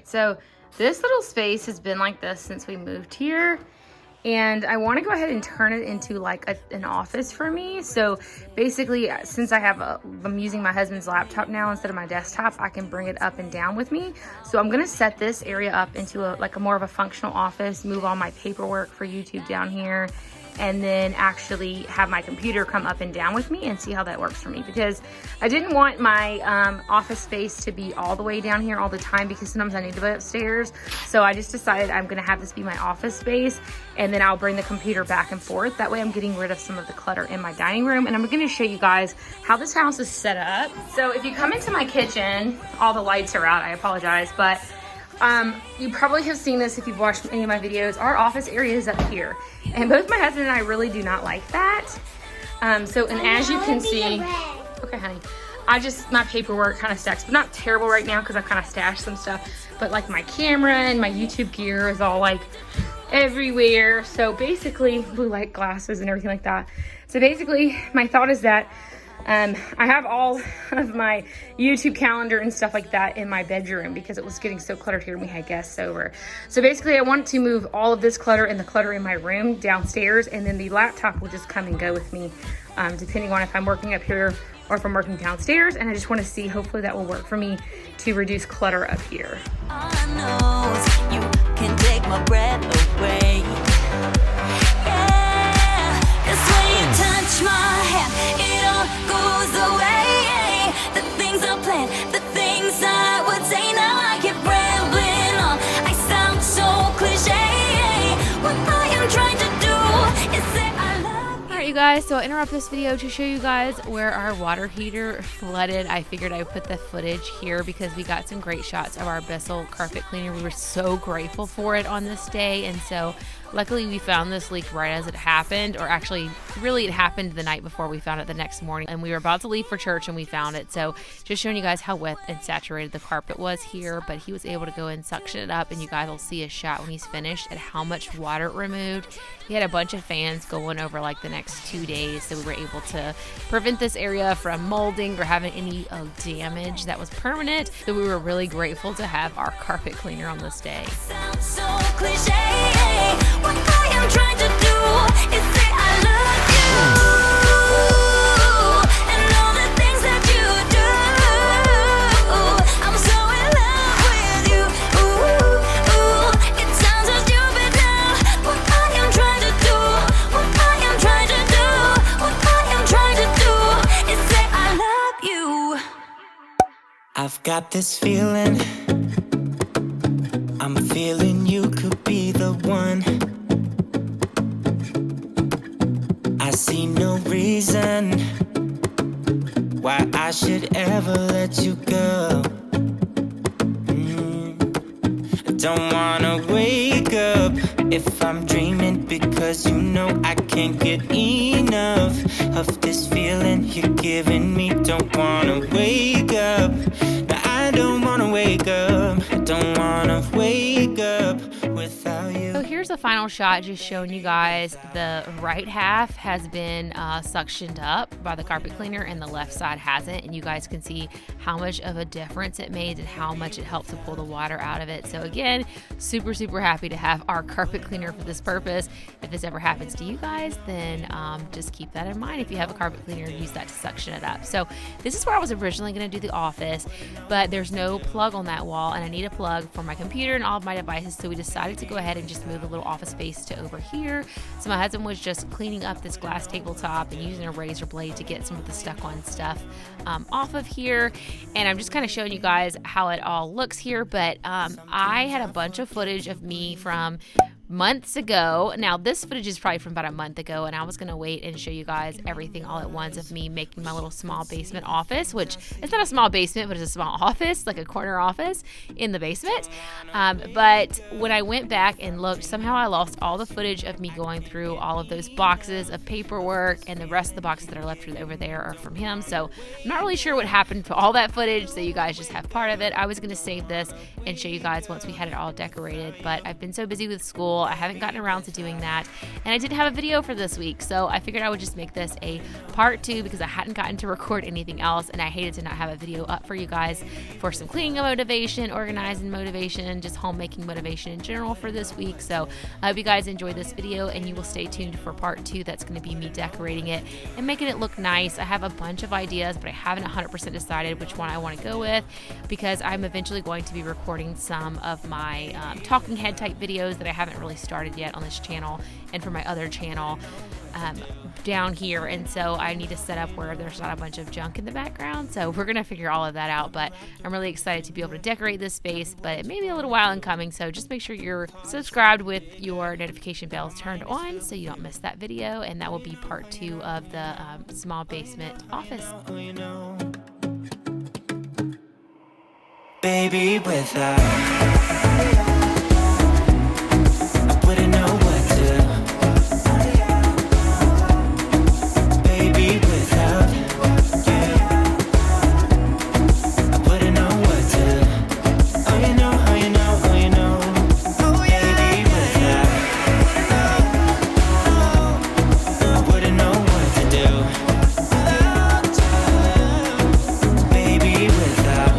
So this little space has been like this since we moved here. And I want to go ahead and turn it into like an office for me. So basically, since I'm using my husband's laptop now instead of my desktop, I can bring it up and down with me. So I'm going to set this area up into a more of a functional office, move all my paperwork for YouTube down here, and then actually have my computer come up and down with me and see how that works for me, because I didn't want my office space to be all the way down here all the time, because sometimes I need to be upstairs. So I just decided I'm gonna have this be my office space, and then I'll bring the computer back and forth. That way I'm getting rid of some of the clutter in my dining room. And I'm gonna show you guys how this house is set up. So if you come into my kitchen, all the lights are out, I apologize, but you probably have seen this if you've watched any of my videos. Our office area is up here, and both my husband and I really do not like that. And as you can see, okay honey, my paperwork kind of stacks, but not terrible right now because I kind of stashed some stuff, but like my camera and my YouTube gear is all like everywhere. So basically, blue light glasses and everything like that. So basically my thought is that I have all of my YouTube calendar and stuff like that in my bedroom because it was getting so cluttered here and we had guests over. So basically I want to move all of this clutter and the clutter in my room downstairs, and then the laptop will just come and go with me depending on if I'm working up here or if I'm working downstairs. And I just want to see, hopefully that will work for me to reduce clutter up here. I know you can take my breath away. Yeah, 'cause when you touch my hand, it all goes away. The things I planned, the things I would say, now I keep rambling on. I sound so cliche. What I am trying to do is say I love you. Alright you guys, so I interrupt this video to show you guys where our water heater flooded. I figured I would put the footage here because we got some great shots of our Bissell carpet cleaner. We were so grateful for it on this day, and so luckily we found this leak right as it happened, or actually really it happened the night before. We found it the next morning and we were about to leave for church and we found it. So just showing you guys how wet and saturated the carpet was here, but he was able to go and suction it up, and you guys will see a shot when he's finished at how much water it removed. He had a bunch of fans going over like the next 2 days, so we were able to prevent this area from molding or having any damage that was permanent. So we were really grateful to have our carpet cleaner on this day. Sounds so cliche. What I am trying to do is say I love you, and all the things that you do. I'm so in love with you. It sounds so stupid now. What I am trying to do, what I am trying to do, what I am trying to do is say I love you. I've got this feeling, I'm feeling you could be the one. I see no reason why I should ever let you go. I don't wanna wake up if I'm dreaming, because you know I can't get enough of this feeling you're giving me. Don't wanna wake up. No, I don't wanna wake up. I don't wanna wake up without you. So here's the final shot, just showing you guys the right half has been suctioned up by the carpet cleaner and the left side hasn't, and you guys can see how much of a difference it made and how much it helped to pull the water out of it. So again, super happy to have our carpet cleaner for this purpose. If this ever happens to you guys, then just keep that in mind. If you have a carpet cleaner, use that to suction it up. So this is where I was originally going to do the office, but there's no plug on that wall, and I need a plug for my computer and all of my devices, so we decided to go ahead and just move the little office space to over here. So my husband was just cleaning up this glass tabletop and using a razor blade to get some of the stuck on stuff off of here, and I'm just kind of showing you guys how it all looks here. But I had a bunch of footage of me from months ago. Now this footage is probably from about a month ago, and I was gonna wait and show you guys everything all at once of me making my little small basement office, which it's not a small basement, but it's a small office, like a corner office in the basement. But when I went back and looked, somehow I lost all the footage of me going through all of those boxes of paperwork, and the rest of the boxes that are left over there are from him. So I'm not really sure what happened to all that footage, so you guys just have part of it. I was gonna save this and show you guys once we had it all decorated, but I've been so busy with school school. I haven't gotten around to doing that, and I didn't have a video for this week, so I figured I would just make this a part 2 because I hadn't gotten to record anything else, and I hated to not have a video up for you guys for some cleaning motivation, organizing motivation, just homemaking motivation in general for this week. So I hope you guys enjoyed this video, and you will stay tuned for part 2. That's going to be me decorating it and making it look nice. I have a bunch of ideas, but I haven't 100% decided which one I want to go with, because I'm eventually going to be recording some of my talking head type videos that I haven't really started yet on this channel and for my other channel down here, and so I need to set up where there's not a bunch of junk in the background. So we're gonna figure all of that out, but I'm really excited to be able to decorate this space, but it may be a little while in coming, so just make sure you're subscribed with your notification bells turned on so you don't miss that video, and that will be part 2 of the small basement office. Baby, without I wouldn't know what to. Baby, without you, I wouldn't know what to. Oh, you know, oh, you know, oh, you know. Baby, without I wouldn't know what to do. Baby, without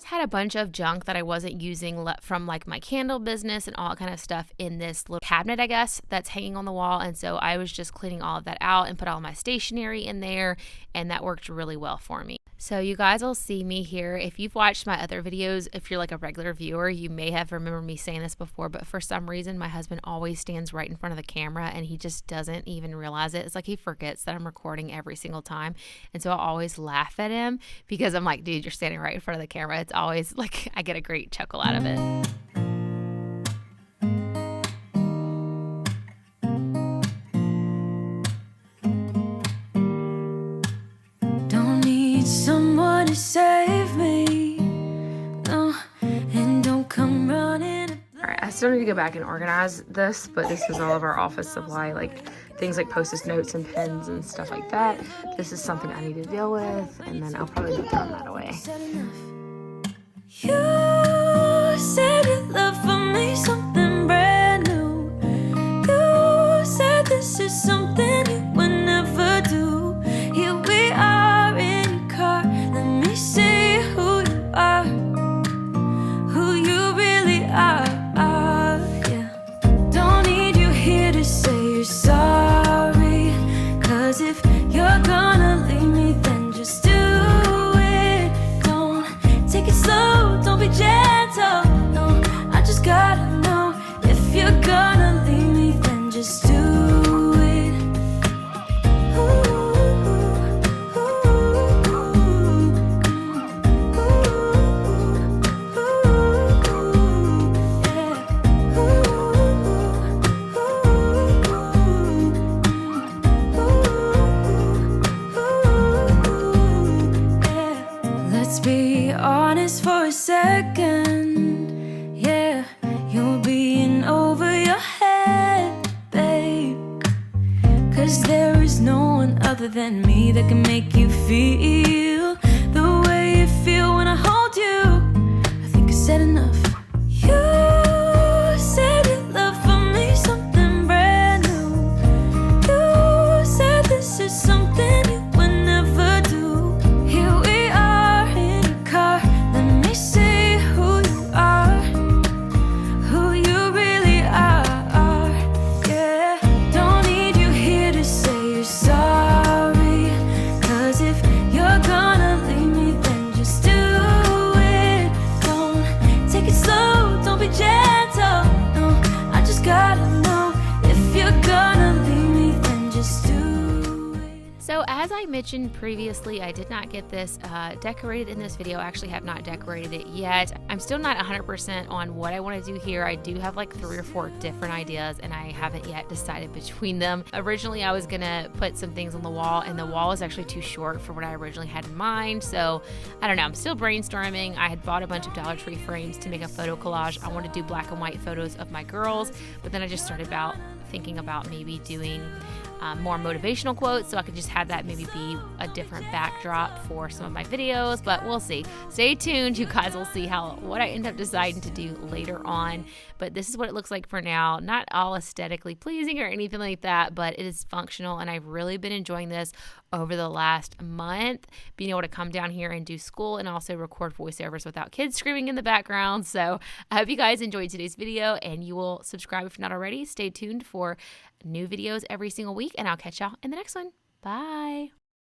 had a bunch of junk that I wasn't using from like my candle business and all that kind of stuff in this little cabinet, I guess, that's hanging on the wall. And so I was just cleaning all of that out and put all my stationery in there, and that worked really well for me. So you guys will see me here. If you've watched my other videos, if you're like a regular viewer, you may have remembered me saying this before, but for some reason my husband always stands right in front of the camera and he just doesn't even realize it. It's like he forgets that I'm recording every single time. And so I always laugh at him because I'm like, dude, you're standing right in front of the camera. It's always like I get a great chuckle out of it. Someone to save me, no, and don't come running. All right, I still need to go back and organize this, but this is all of our office supply, like things like post-it notes and pens and stuff like that. This is something I need to deal with, and then I'll probably be throwing that away. You said your love for me something brand new. You said this is something you would never do. Here we are in your car. Let me see who you are, who you really are. Yeah. Don't need you here to say you're sorry, 'cause if you're gonna leave me, then just do it. Don't take it slow, don't be gentle. No, I just gotta know if you're gonna leave me, then just do it. Ooh, ooh, let's be honest for a second. Yeah, you're being over your head, babe. 'Cause there is no one other than me that can make you feel the way you feel when I hold you. I think I said enough. You said your love for me something brand new. You said this is something you would never do. Here we are in your car. Let me see who you are, who you really are. Yeah, don't need you here to say you're sorry, 'cause if you're gonna leave me, then just do it. Don't take it slow, don't be gentle. No, I just gotta know if you're gonna leave me, then just do it. So as I mentioned previously, I did not get this decorated in this video. I actually have not decorated it yet. I'm still not 100% on what I want to do here. I do have like 3 or 4 different ideas, and I haven't yet decided between them. Originally, I was gonna put some things on the wall, and the wall is actually too short for what I originally had in mind. So I don't know, I'm still brainstorming. I had bought a bunch of Dollar Tree frames to make a photo collage. I want to do black and white photos of my girls, but then I just started thinking about maybe doing more motivational quotes, so I could just have that maybe be a different backdrop for some of my videos, but we'll see. Stay tuned. You guys will see what I end up deciding to do later on, but this is what it looks like for now. Not all aesthetically pleasing or anything like that, but it is functional, and I've really been enjoying this over the last month, being able to come down here and do school and also record voiceovers without kids screaming in the background. So I hope you guys enjoyed today's video, and you will subscribe if you're not already. Stay tuned for new videos every single week, and I'll catch y'all in the next one. Bye.